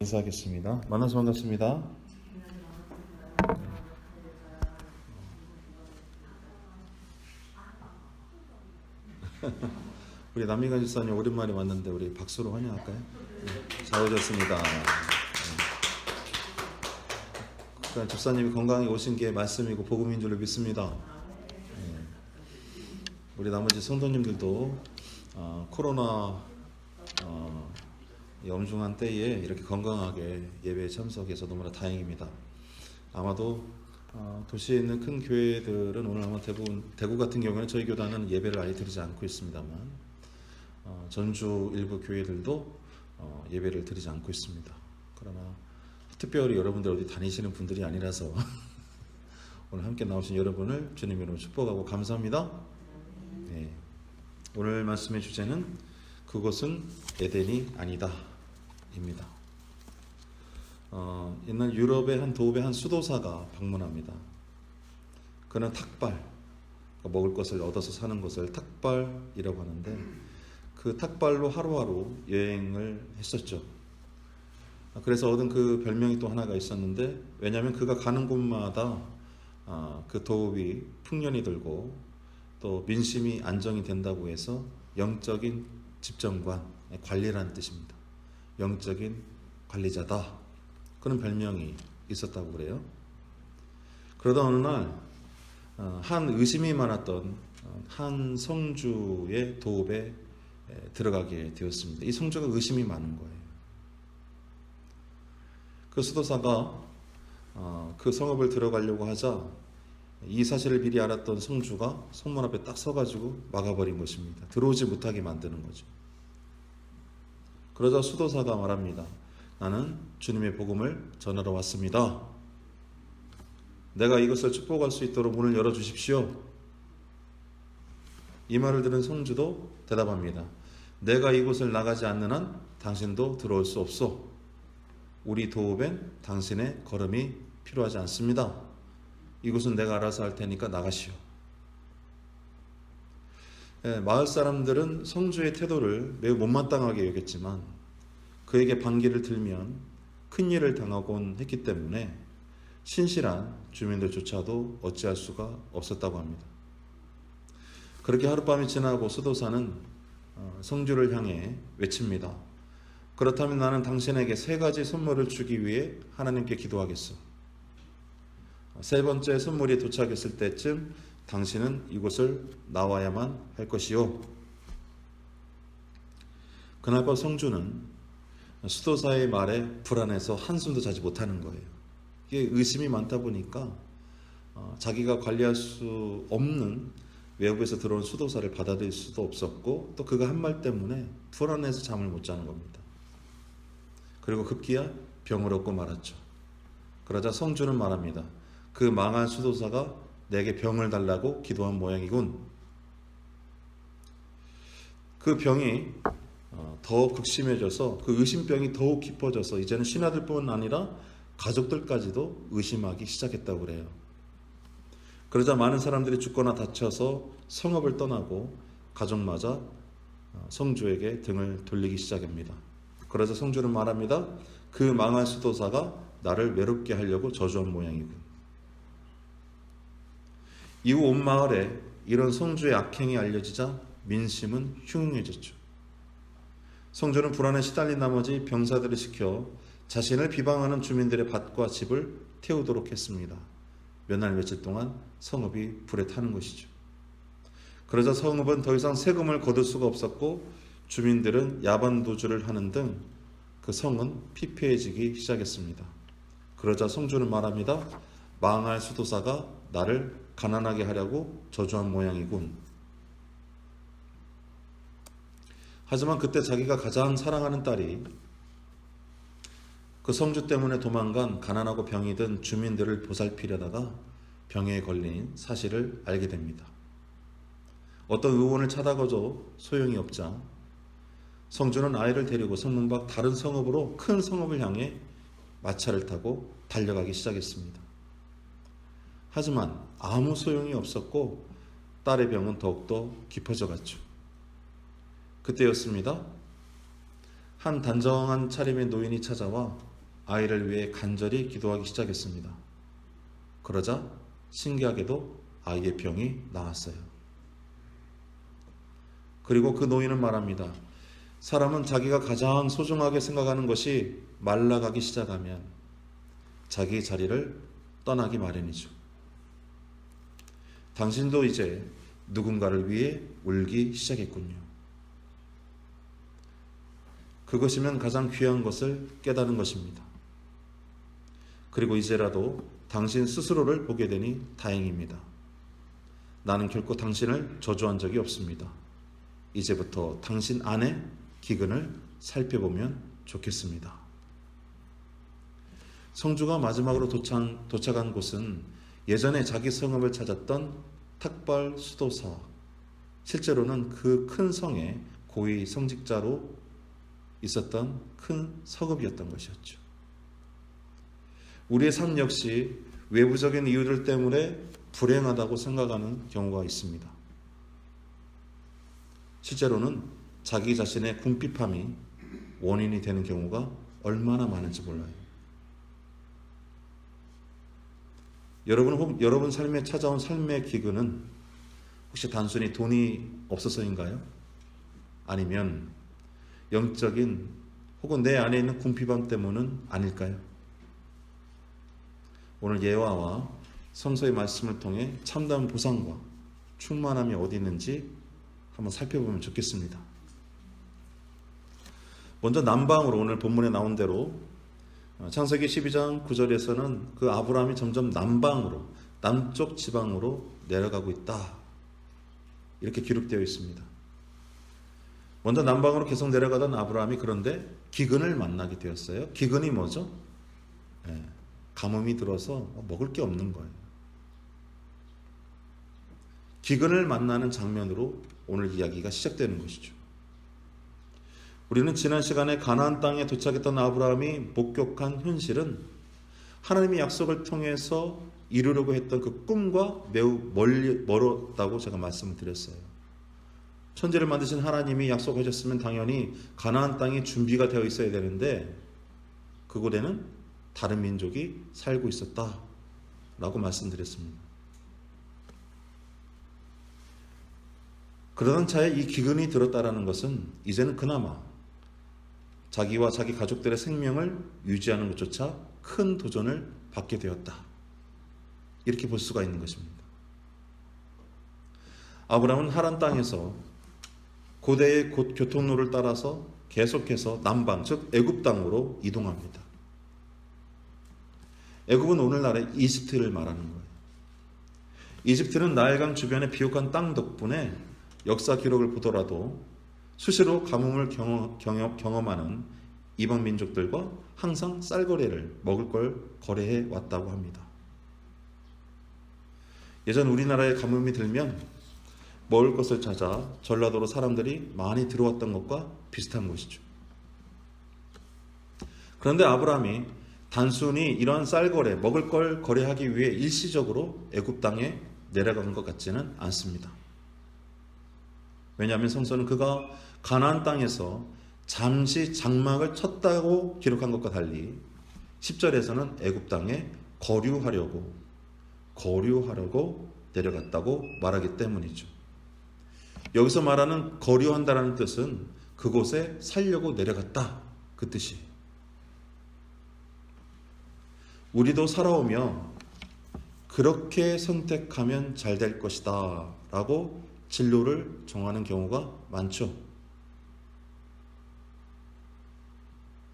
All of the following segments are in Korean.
인사하겠습니다. 만나서 반갑습니다. 우리 남미관 집사님 오랜만에 왔는데 우리 박수로 환영할까요? 네, 잘 오셨습니다. 네. 그러니까 집사님이 건강히 오신 게 말씀이고 복음인 줄로 믿습니다. 네. 우리 나머지 성도님들도 코로나 엄중한 때에 이렇게 건강하게 예배에 참석해서 너무나 다행입니다. 아마도 도시에 있는 큰 교회들은 오늘 아마 대부분, 대구 같은 경우에는 저희 교단은 예배를 아예 드리지 않고 있습니다만 전주 일부 교회들도 예배를 드리지 않고 있습니다. 그러나 특별히 여러분들 어디 다니시는 분들이 아니라서 오늘 함께 나오신 여러분을 주님 이름으로 축복하고 감사합니다. 네. 오늘 말씀의 주제는 그것은 에덴이 아니다 입니다. 옛날 유럽의 한 도읍의 한 수도사가 방문합니다. 그는 탁발, 먹을 것을 얻어서 사는 것을 탁발이라고 하는데 그 탁발로 하루하루 여행을 했었죠. 그래서 얻은 그 별명이 또 하나가 있었는데, 왜냐하면 그가 가는 곳마다 그 도읍이 풍년이 들고 또 민심이 안정이 된다고 해서 영적인 집정관, 관리라는 뜻입니다. 영적인 관리자다, 그런 별명이 있었다고 그래요. 그러다 어느 날 한 의심이 많았던 한 성주의 도읍에 들어가게 되었습니다. 이 성주가 의심이 많은 거예요. 그 수도사가 그 성읍을 들어가려고 하자 이 사실을 미리 알았던 성주가 성문 앞에 딱 서가지고 막아버린 것입니다. 들어오지 못하게 만드는 거죠. 그러자 수도사가 말합니다. 나는 주님의 복음을 전하러 왔습니다. 내가 이것을 축복할 수 있도록 문을 열어주십시오. 이 말을 들은 성주도 대답합니다. 내가 이곳을 나가지 않는 한 당신도 들어올 수 없소. 우리 도읍엔 당신의 걸음이 필요하지 않습니다. 이곳은 내가 알아서 할 테니까 나가시오. 마을 사람들은 성주의 태도를 매우 못마땅하게 여겼지만 그에게 반기를 들면 큰일을 당하곤 했기 때문에 신실한 주민들조차도 어찌할 수가 없었다고 합니다. 그렇게 하룻밤이 지나고 수도사는 성주를 향해 외칩니다. 그렇다면 나는 당신에게 3가지 선물을 주기 위해 하나님께 기도하겠소. 3번째 선물이 도착했을 때쯤 당신은 이곳을 나와야만 할 것이요. 그날 밤 성주는 수도사의 말에 불안해서 한숨도 자지 못하는 거예요. 이게 의심이 많다 보니까 자기가 관리할 수 없는 외부에서 들어온 수도사를 받아들일 수도 없었고, 또 그가 한 말 때문에 불안해서 잠을 못 자는 겁니다. 그리고 급기야 병을 얻고 말았죠. 그러자 성주는 말합니다. 그 망한 수도사가 내게 병을 달라고 기도한 모양이군. 그 병이 더 극심해져서, 그 의심병이 더욱 깊어져서 이제는 신하들뿐 아니라 가족들까지도 의심하기 시작했다고 그래요. 그러자 많은 사람들이 죽거나 다쳐서 성읍을 떠나고 가족마저 성주에게 등을 돌리기 시작합니다. 그러자 성주는 말합니다. 그 망한 수도사가 나를 외롭게 하려고 저주한 모양이군. 이후 온 마을에 이런 성주의 악행이 알려지자 민심은 흉흉해졌죠. 성주는 불안에 시달린 나머지 병사들을 시켜 자신을 비방하는 주민들의 밭과 집을 태우도록 했습니다. 몇 날 며칠 동안 성읍이 불에 타는 것이죠. 그러자 성읍은 더 이상 세금을 거둘 수가 없었고 주민들은 야반 도주를 하는 등 그 성은 피폐해지기 시작했습니다. 그러자 성주는 말합니다. 망할 수도사가 나를 가난하게 하려고 저주한 모양이군. 하지만 그때 자기가 가장 사랑하는 딸이 그 성주 때문에 도망간 가난하고 병이 든 주민들을 보살피려다가 병에 걸린 사실을 알게 됩니다. 어떤 의원을 찾아가도 소용이 없자 성주는 아이를 데리고 성문 밖 다른 성읍으로, 큰 성읍을 향해 마차를 타고 달려가기 시작했습니다. 하지만 아무 소용이 없었고 딸의 병은 더욱더 깊어져 갔죠. 그때였습니다. 한 단정한 차림의 노인이 찾아와 아이를 위해 간절히 기도하기 시작했습니다. 그러자 신기하게도 아이의 병이 나았어요. 그리고 그 노인은 말합니다. 사람은 자기가 가장 소중하게 생각하는 것이 말라가기 시작하면 자기 자리를 떠나기 마련이죠. 당신도 이제 누군가를 위해 울기 시작했군요. 그것이면 가장 귀한 것을 깨달은 것입니다. 그리고 이제라도 당신 스스로를 보게 되니 다행입니다. 나는 결코 당신을 저주한 적이 없습니다. 이제부터 당신 안에 기근을 살펴보면 좋겠습니다. 성주가 마지막으로 도착한 곳은 예전에 자기 성읍을 찾았던 탁발 수도사, 실제로는 그 큰 성의 고위 성직자로 있었던 큰 서급이었던 것이었죠. 우리의 삶 역시 외부적인 이유들 때문에 불행하다고 생각하는 경우가 있습니다. 실제로는 자기 자신의 궁핍함이 원인이 되는 경우가 얼마나 많은지 몰라요. 여러분 삶에 찾아온 삶의 기근은 혹시 단순히 돈이 없어서인가요? 아니면 영적인 혹은 내 안에 있는 궁핍함 때문은 아닐까요? 오늘 예화와 성서의 말씀을 통해 참다운 보상과 충만함이 어디 있는지 한번 살펴보면 좋겠습니다. 먼저 남방으로, 오늘 본문에 나온 대로 창세기 12장 9절에서는 그 아브라함이 점점 남방으로, 남쪽 지방으로 내려가고 있다, 이렇게 기록되어 있습니다. 먼저 남방으로 계속 내려가던 아브라함이 그런데 기근을 만나게 되었어요. 기근이 뭐죠? 가뭄이 들어서 먹을 게 없는 거예요. 기근을 만나는 장면으로 오늘 이야기가 시작되는 것이죠. 우리는 지난 시간에 가나안 땅에 도착했던 아브라함이 목격한 현실은 하나님의 약속을 통해서 이루려고 했던 그 꿈과 매우 멀었다고 제가 말씀을 드렸어요. 천지를 만드신 하나님이 약속하셨으면 당연히 가나안 땅이 준비가 되어 있어야 되는데 그곳에는 다른 민족이 살고 있었다라고 말씀드렸습니다. 그러던 차에 이 기근이 들었다라는 것은 이제는 그나마 자기와 자기 가족들의 생명을 유지하는 것조차 큰 도전을 받게 되었다, 이렇게 볼 수가 있는 것입니다. 아브라함은 하란 땅에서 고대의 교통로를 따라서 계속해서 남방, 즉 애굽 땅으로 이동합니다. 애굽은 오늘날의 이집트를 말하는 거예요. 이집트는 나일강 주변의 비옥한 땅 덕분에 역사 기록을 보더라도 수시로 가뭄을 경험하는 이방 민족들과 항상 쌀거래를, 먹을 걸 거래해 왔다고 합니다. 예전 우리나라에 가뭄이 들면 먹을 것을 찾아 전라도로 사람들이 많이 들어왔던 것과 비슷한 것이죠. 그런데 아브라함이 단순히 이러한 쌀거래, 먹을 걸 거래하기 위해 일시적으로 애굽 땅에 내려간 것 같지는 않습니다. 왜냐하면 성서는 그가 가나안 땅에서 잠시 장막을 쳤다고 기록한 것과 달리 10절에서는 애굽 땅에 거류하려고 내려갔다고 말하기 때문이죠. 여기서 말하는 거류한다라는 뜻은 그곳에 살려고 내려갔다, 그 뜻이. 우리도 살아오며 그렇게 선택하면 잘 될 것이다 라고 진로를 정하는 경우가 많죠.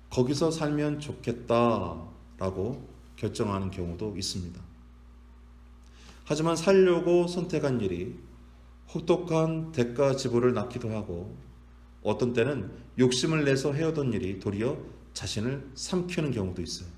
거기서 살면 좋겠다 라고 결정하는 경우도 있습니다. 하지만 살려고 선택한 일이 혹독한 대가 지불을 낳기도 하고 어떤 때는 욕심을 내서 해오던 일이 도리어 자신을 삼키는 경우도 있어요.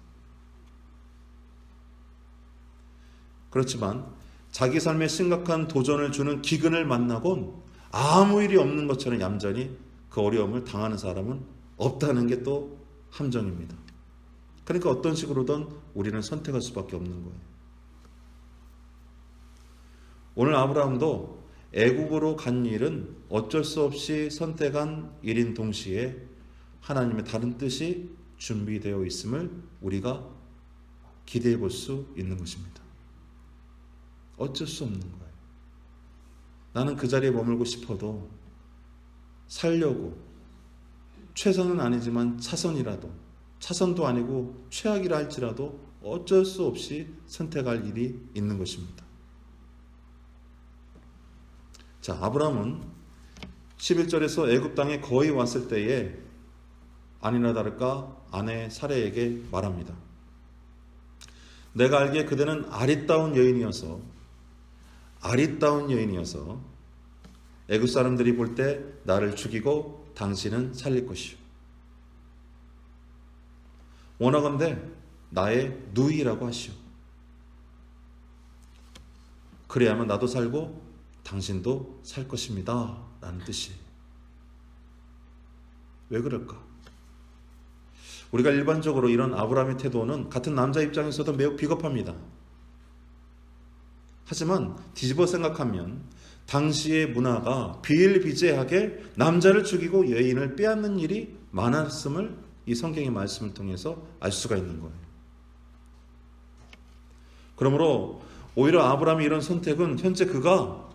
그렇지만 자기 삶에 심각한 도전을 주는 기근을 만나곤 아무 일이 없는 것처럼 얌전히 그 어려움을 당하는 사람은 없다는 게 또 함정입니다. 그러니까 어떤 식으로든 우리는 선택할 수밖에 없는 거예요. 오늘 아브라함도 애굽으로 간 일은 어쩔 수 없이 선택한 일인 동시에 하나님의 다른 뜻이 준비되어 있음을 우리가 기대해 볼 수 있는 것입니다. 어쩔 수 없는 거예요. 나는 그 자리에 머물고 싶어도 살려고 최선은 아니지만 차선도 아니고 최악이라 할지라도 어쩔 수 없이 선택할 일이 있는 것입니다. 자, 아브라함은 11절에서 애굽 땅에 거의 왔을 때에 아니나 다를까 아내 사레에게 말합니다. 내가 알기에 그대는 아리따운 여인이어서 애굽 사람들이 볼 때 나를 죽이고 당신은 살릴 것이요. 원하건대 나의 누이라고 하시오. 그래야만 나도 살고 당신도 살 것입니다. 라는 뜻이에요. 왜 그럴까? 우리가 일반적으로 이런 아브라함의 태도는 같은 남자 입장에서도 매우 비겁합니다. 하지만 뒤집어 생각하면 당시의 문화가 비일비재하게 남자를 죽이고 여인을 빼앗는 일이 많았음을 이 성경의 말씀을 통해서 알 수가 있는 거예요. 그러므로 오히려 아브라함의 이런 선택은 현재 그가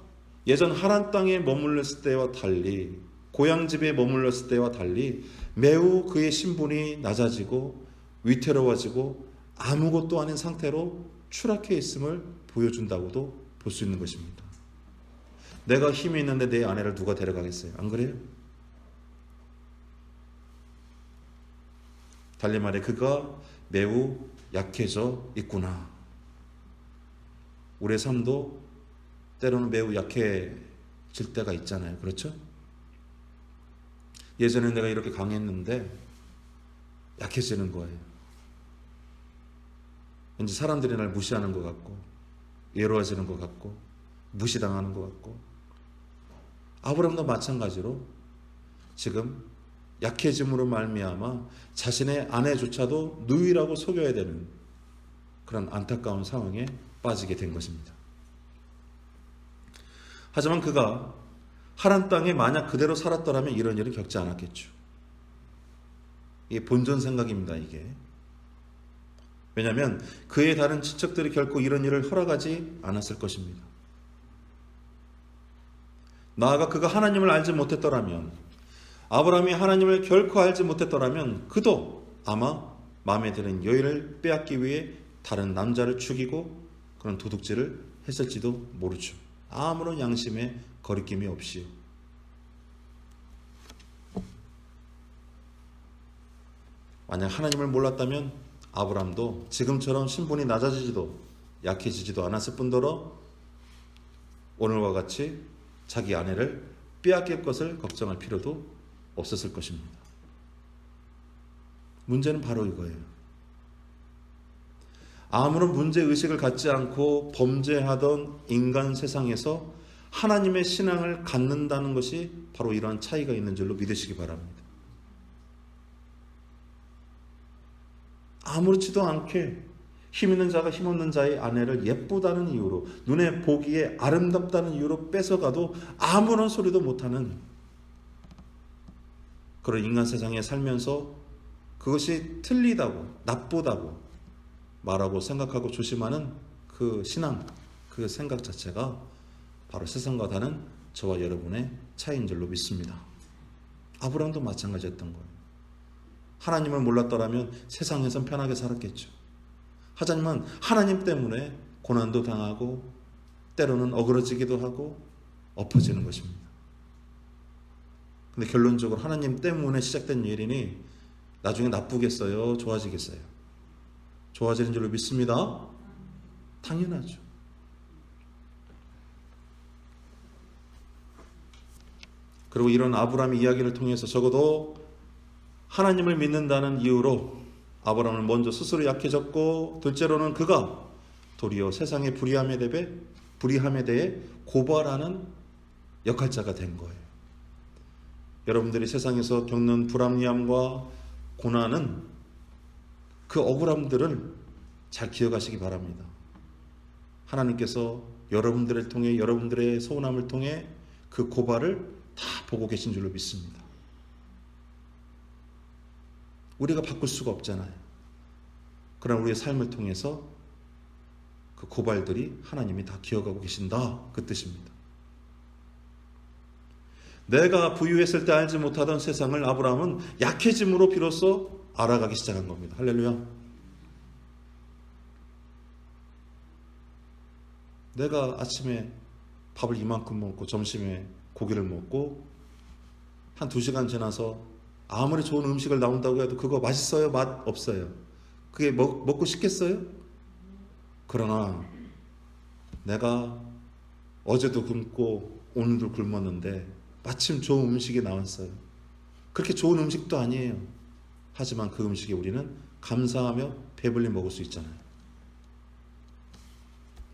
예전 하란 땅에 머물렀을 때와 달리, 고향집에 머물렀을 때와 달리 매우 그의 신분이 낮아지고 위태로워지고 아무것도 아닌 상태로 추락해 있음을 보여준다고도 볼 수 있는 것입니다. 내가 힘이 있는데 내 아내를 누가 데려가겠어요? 안 그래요? 달리 말해 그가 매우 약해져 있구나. 우리의 삶도 때로는 매우 약해질 때가 있잖아요. 그렇죠? 예전에 내가 이렇게 강했는데 약해지는 거예요. 왠지 사람들이 날 무시하는 것 같고 외로워지는 것 같고 무시당하는 것 같고, 아브라함도 마찬가지로 지금 약해짐으로 말미암아 자신의 아내조차도 누이라고 속여야 되는 그런 안타까운 상황에 빠지게 된 것입니다. 하지만 그가 하란 땅에 만약 그대로 살았더라면 이런 일은 겪지 않았겠죠. 이게 본전 생각입니다. 이게. 왜냐하면 그의 다른 친척들이 결코 이런 일을 허락하지 않았을 것입니다. 나아가 그가 하나님을 알지 못했더라면, 아브라함이 하나님을 결코 알지 못했더라면 그도 아마 마음에 드는 여인을 빼앗기 위해 다른 남자를 죽이고 그런 도둑질을 했을지도 모르죠. 아무런 양심의 거리낌이 없이요. 만약 하나님을 몰랐다면 아브라함도 지금처럼 신분이 낮아지지도 약해지지도 않았을 뿐더러 오늘과 같이 자기 아내를 빼앗길 것을 걱정할 필요도 없었을 것입니다. 문제는 바로 이거예요. 아무런 문제의식을 갖지 않고 범죄하던 인간 세상에서 하나님의 신앙을 갖는다는 것이 바로 이러한 차이가 있는 줄로 믿으시기 바랍니다. 아무렇지도 않게 힘있는 자가 힘없는 자의 아내를 예쁘다는 이유로, 눈에 보기에 아름답다는 이유로 뺏어가도 아무런 소리도 못하는 그런 인간 세상에 살면서 그것이 틀리다고, 나쁘다고 말하고 생각하고 조심하는 그 신앙, 그 생각 자체가 바로 세상과 다른 저와 여러분의 차이인 줄로 믿습니다. 아브라함도 마찬가지였던 거예요. 하나님을 몰랐더라면 세상에선 편하게 살았겠죠. 하지만 하나님 때문에 고난도 당하고 때로는 어그러지기도 하고 엎어지는 것입니다. 근데 결론적으로 하나님 때문에 시작된 일이니 나중에 나쁘겠어요? 좋아지겠어요? 좋아지는 줄로 믿습니다. 당연하죠. 그리고 이런 아브라함의 이야기를 통해서 적어도 하나님을 믿는다는 이유로 아브라함은 먼저 스스로 약해졌고, 둘째로는 그가 도리어 세상의 불의함에 대해 고발하는 역할자가 된 거예요. 여러분들이 세상에서 겪는 불합리함과 고난은 그 억울함들을 잘 기억하시기 바랍니다. 하나님께서 여러분들을 통해, 여러분들의 서운함을 통해 그 고발을 다 보고 계신 줄로 믿습니다. 우리가 바꿀 수가 없잖아요. 그러나 우리의 삶을 통해서 그 고발들이 하나님이 다 기억하고 계신다, 그 뜻입니다. 내가 부유했을 때 알지 못하던 세상을 아브라함은 약해짐으로 비로소 알아가기 시작한 겁니다. 할렐루야. 내가 아침에 밥을 이만큼 먹고 점심에 고기를 먹고 한 2시간 지나서 아무리 좋은 음식을 나온다고 해도 그거 맛있어요? 맛 없어요? 그게 먹고 싶겠어요? 그러나 내가 어제도 굶고 오늘도 굶었는데 마침 좋은 음식이 나왔어요. 그렇게 좋은 음식도 아니에요. 하지만 그 음식에 우리는 감사하며 배불리 먹을 수 있잖아요.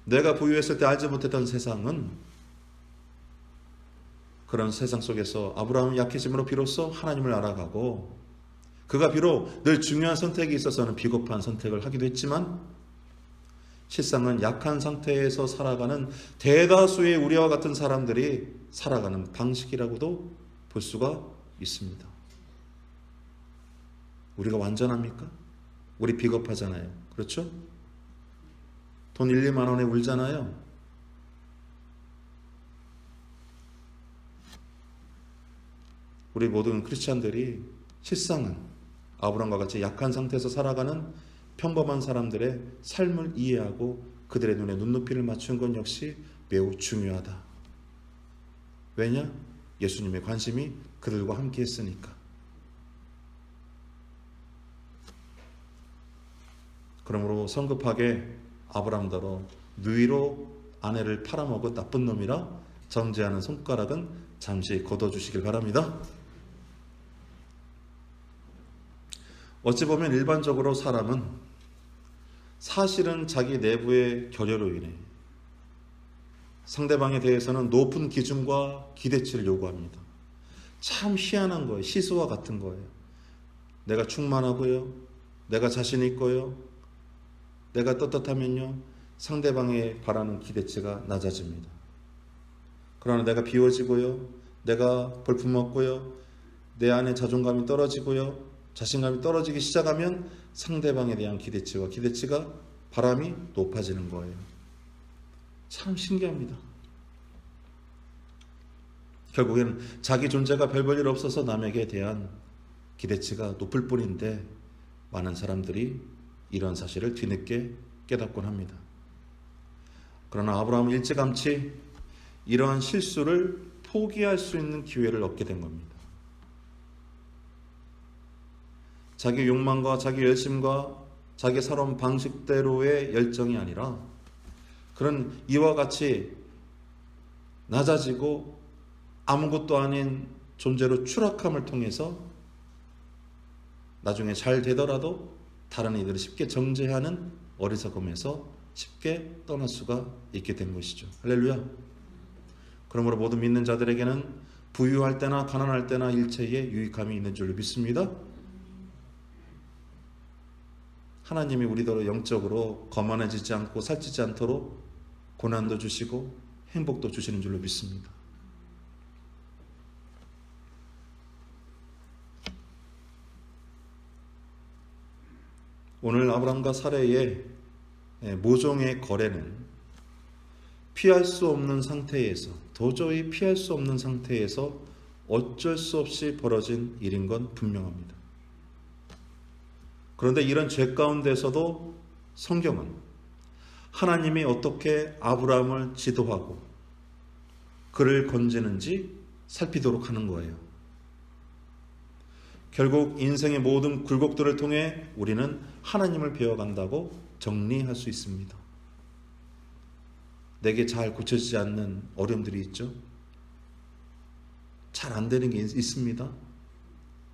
내가 부유했을 때 알지 못했던 세상은, 그런 세상 속에서 아브라함은 약해짐으로 비로소 하나님을 알아가고, 그가 비록 늘 중요한 선택이 있어서는 비겁한 선택을 하기도 했지만 실상은 약한 상태에서 살아가는 대다수의 우리와 같은 사람들이 살아가는 방식이라고도 볼 수가 있습니다. 우리가 완전합니까? 우리 비겁하잖아요. 그렇죠? 돈 1, 2만 원에 울잖아요. 우리 모든 크리스찬들이 실상은 아브라함과 같이 약한 상태에서 살아가는 평범한 사람들의 삶을 이해하고 그들의 눈에 눈높이를 맞추는 건 역시 매우 중요하다. 왜냐? 예수님의 관심이 그들과 함께 했으니까. 그러므로 성급하게 아브라함더러 누이로 아내를 팔아먹은 나쁜 놈이라 정죄하는 손가락은 잠시 걷어주시길 바랍니다. 어찌 보면 일반적으로 사람은 사실은 자기 내부의 결여로 인해 상대방에 대해서는 높은 기준과 기대치를 요구합니다. 참 희한한 거예요. 시수와 같은 거예요. 내가 충만하고요, 내가 자신 있고요, 내가 떳떳하면요 상대방이 바라는 기대치가 낮아집니다. 그러나 내가 비워지고요, 내가 볼품없고요, 내 안에 자존감이 떨어지고요, 자신감이 떨어지기 시작하면 상대방에 대한 기대치가 바람이 높아지는 거예요. 참 신기합니다. 결국에는 자기 존재가 별 볼 일 없어서 남에게 대한 기대치가 높을 뿐인데 많은 사람들이 이런 사실을 뒤늦게 깨닫곤 합니다. 그러나 아브라함은 일찌감치 이러한 실수를 포기할 수 있는 기회를 얻게 된 겁니다. 자기 욕망과 자기 열심과 자기 살아온 방식대로의 열정이 아니라 그런 이와 같이 낮아지고 아무것도 아닌 존재로 추락함을 통해서 나중에 잘 되더라도 다른 이들을 쉽게 정죄하는 어리석음에서 쉽게 떠날 수가 있게 된 것이죠. 할렐루야. 그러므로 모든 믿는 자들에게는 부유할 때나 가난할 때나 일체의 유익함이 있는 줄로 믿습니다. 하나님이 우리더러 영적으로 거만해지지 않고 살찌지 않도록 고난도 주시고 행복도 주시는 줄로 믿습니다. 오늘 아브라함과 사레의 모종의 거래는 피할 수 없는 상태에서, 도저히 피할 수 없는 상태에서 어쩔 수 없이 벌어진 일인 건 분명합니다. 그런데 이런 죄 가운데서도 성경은 하나님이 어떻게 아브라함을 지도하고 그를 건지는지 살피도록 하는 거예요. 결국 인생의 모든 굴곡들을 통해 우리는 하나님을 배워간다고 정리할 수 있습니다. 내게 잘 고쳐지지 않는 어려움들이 있죠. 잘 안 되는 게 있습니다.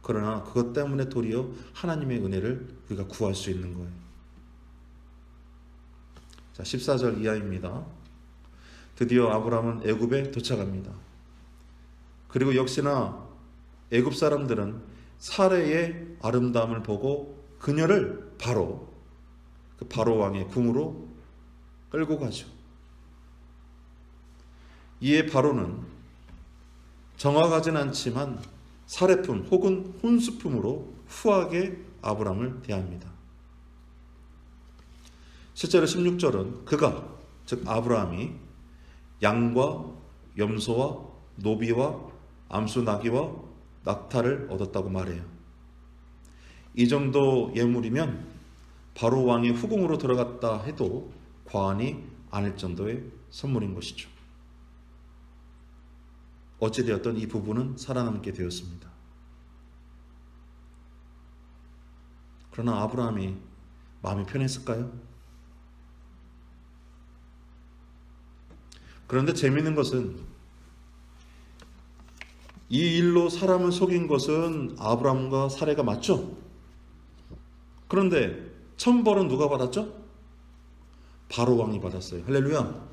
그러나 그것 때문에 도리어 하나님의 은혜를 우리가 구할 수 있는 거예요. 자, 14절 이하입니다. 드디어 아브라함은 애굽에 도착합니다. 그리고 역시나 애굽 사람들은 사레의 아름다움을 보고 그녀를 바로 그 바로 왕의 궁으로 끌고 가죠. 이에 바로는 정확하진 않지만 사례품 혹은 혼수품으로 후하게 아브람을 대합니다. 실제로 16절은 그가, 즉 아브라함이 양과 염소와 노비와 암수 나귀와 낙타를 얻었다고 말해요. 이 정도 예물이면 바로 왕의 후궁으로 들어갔다 해도 과언이 아닐 정도의 선물인 것이죠. 어찌되었든 이 부부는 살아남게 되었습니다. 그러나 아브라함이 마음이 편했을까요? 그런데 재미있는 것은 이 일로 사람을 속인 것은 아브라함과 사레가 맞죠? 그런데 천벌은 누가 받았죠? 바로 왕이 받았어요. 할렐루야.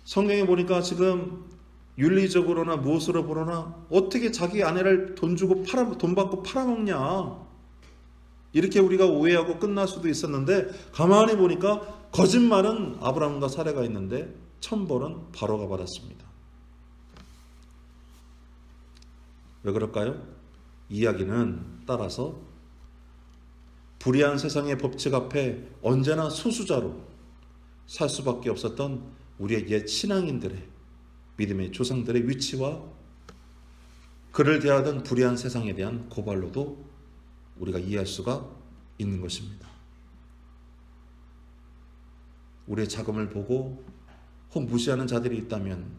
성경에 보니까 지금 윤리적으로나 무엇으로 보거나 어떻게 자기 아내를 돈 받고 팔아먹냐, 이렇게 우리가 오해하고 끝날 수도 있었는데, 가만히 보니까 거짓말은 아브라함과 사레가 있는데 천벌은 바로가 받았습니다. 왜 그럴까요? 이야기는 따라서 불의한 세상의 법칙 앞에 언제나 소수자로 살 수밖에 없었던 우리의 옛 신앙인들의, 믿음의 조상들의 위치와 그를 대하던 불의한 세상에 대한 고발로도 우리가 이해할 수가 있는 것입니다. 우리의 자금을 보고 혹 무시하는 자들이 있다면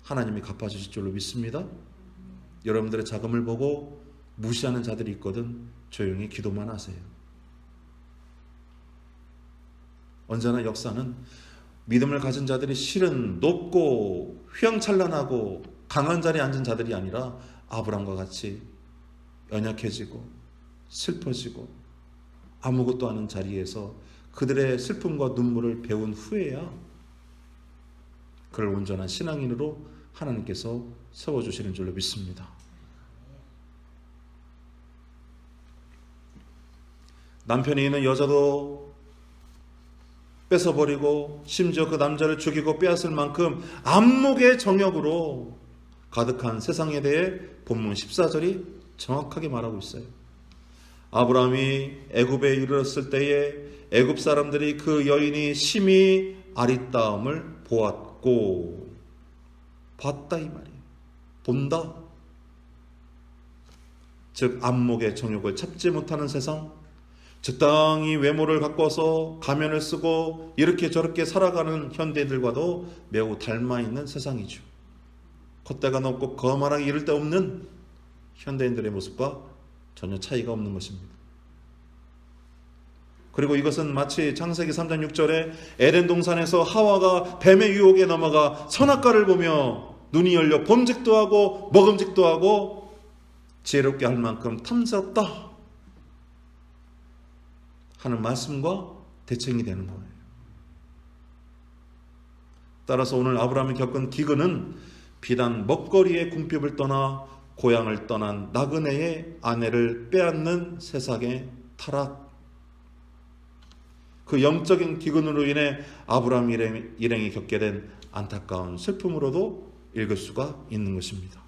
하나님이 갚아주실 줄로 믿습니다. 여러분들의 자금을 보고 무시하는 자들이 있거든 조용히 기도만 하세요. 언제나 역사는 믿음을 가진 자들이 실은 높고 휘황찬란하고 강한 자리에 앉은 자들이 아니라 아브람과 같이 연약해지고 슬퍼지고 아무것도 아닌 자리에서 그들의 슬픔과 눈물을 배운 후에야 그를 온전한 신앙인으로 하나님께서 세워주시는 줄로 믿습니다. 남편이 있는 여자도 뺏어버리고 심지어 그 남자를 죽이고 빼앗을 만큼 안목의 정욕으로 가득한 세상에 대해 본문 14절이 정확하게 말하고 있어요. 아브라함이 애굽에 이르렀을 때에 애굽 사람들이 그 여인이 심히 아리따움을 보았고, 봤다 이 말이에요. 본다. 즉 안목의 정욕을 참지 못하는 세상, 적당히 외모를 가꿔서 가면을 쓰고 이렇게 저렇게 살아가는 현대인들과도 매우 닮아있는 세상이죠. 콧대가 높고 거만하게 이를 데 없는 현대인들의 모습과 전혀 차이가 없는 것입니다. 그리고 이것은 마치 창세기 3장 6절에 에덴 동산에서 하와가 뱀의 유혹에 넘어가 선악과를 보며 눈이 열려 범직도 하고 먹음직도 하고 지혜롭게 할 만큼 탐스럽다 하는 말씀과 대칭이 되는 거예요. 따라서 오늘 아브라함이 겪은 기근은 비단 먹거리의 궁핍을 떠나 고향을 떠난 나그네의 아내를 빼앗는 세상의 타락, 그 영적인 기근으로 인해 아브라함 일행이 겪게 된 안타까운 슬픔으로도 읽을 수가 있는 것입니다.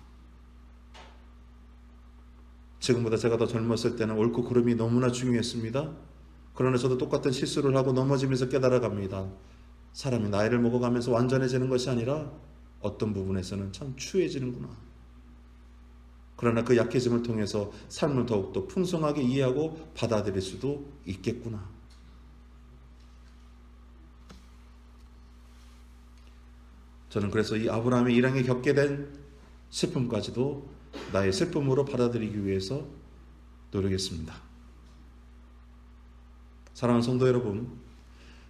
지금보다 제가 더 젊었을 때는 옳고 그름이 너무나 중요했습니다. 그러나 저도 똑같은 실수를 하고 넘어지면서 깨달아갑니다. 사람이 나이를 먹어가면서 완전해지는 것이 아니라 어떤 부분에서는 참 추해지는구나. 그러나 그 약해짐을 통해서 삶을 더욱더 풍성하게 이해하고 받아들일 수도 있겠구나. 저는 그래서 이 아브라함의 일행이 겪게 된 슬픔까지도 나의 슬픔으로 받아들이기 위해서 노력했습니다. 사랑하는 성도 여러분,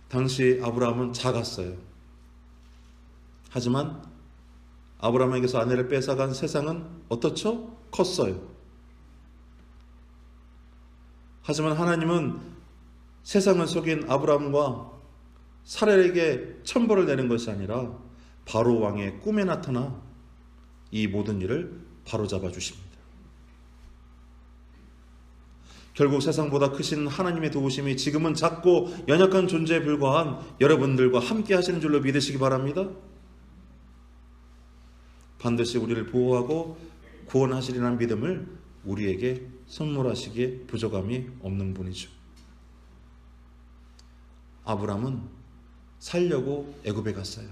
당시 아브라함은 작았어요. 하지만 아브라함에게서 아내를 뺏어간 세상은 어떻죠? 컸어요. 하지만 하나님은 세상을 속인 아브라함과 사레에게 천벌을 내는 것이 아니라 바로 왕의 꿈에 나타나 이 모든 일을 바로잡아 주십니다. 결국 세상보다 크신 하나님의 도우심이 지금은 작고 연약한 존재에 불과한 여러분들과 함께 하시는 줄로 믿으시기 바랍니다. 반드시 우리를 보호하고 구원하시리라는 믿음을 우리에게 선물하시기에 부족함이 없는 분이죠. 아브람은 살려고 애굽에 갔어요.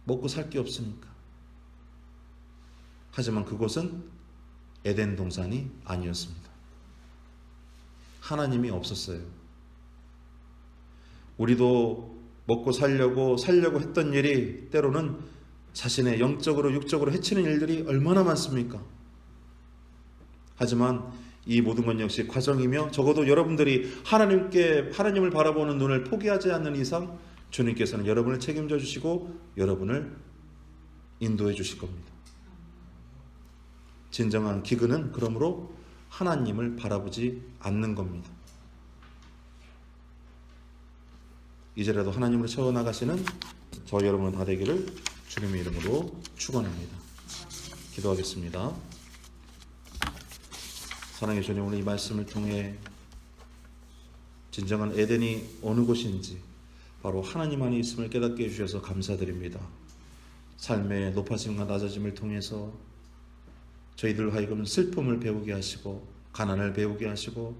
먹고 살 게 없으니까. 하지만 그곳은 에덴 동산이 아니었습니다. 하나님이 없었어요. 우리도 먹고 살려고 했던 일이 때로는 자신의 영적으로 육적으로 해치는 일들이 얼마나 많습니까? 하지만 이 모든 건 역시 과정이며, 적어도 여러분들이 하나님을 바라보는 눈을 포기하지 않는 이상 주님께서는 여러분을 책임져 주시고 여러분을 인도해 주실 겁니다. 진정한 기근은 그러므로 하나님을 바라보지 않는 겁니다. 이제라도 하나님으로 채워나가시는 저 여러분 다 되기를 주님의 이름으로 축원합니다. 기도하겠습니다. 사랑의 주님, 오늘 이 말씀을 통해 진정한 에덴이 어느 곳인지 바로 하나님 안에 있음을 깨닫게 해주셔서 감사드립니다. 삶의 높아짐과 낮아짐을 통해서 저희들 하여금 슬픔을 배우게 하시고 가난을 배우게 하시고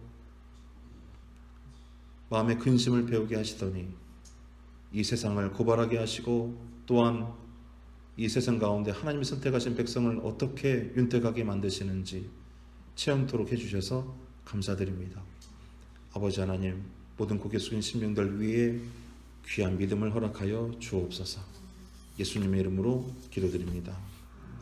마음의 근심을 배우게 하시더니 이 세상을 고발하게 하시고 또한 이 세상 가운데 하나님이 선택하신 백성을 어떻게 윤택하게 만드시는지 체험토록 해주셔서 감사드립니다. 아버지 하나님, 모든 고개 숙인 신명들 위에 귀한 믿음을 허락하여 주옵소서. 예수님의 이름으로 기도드립니다.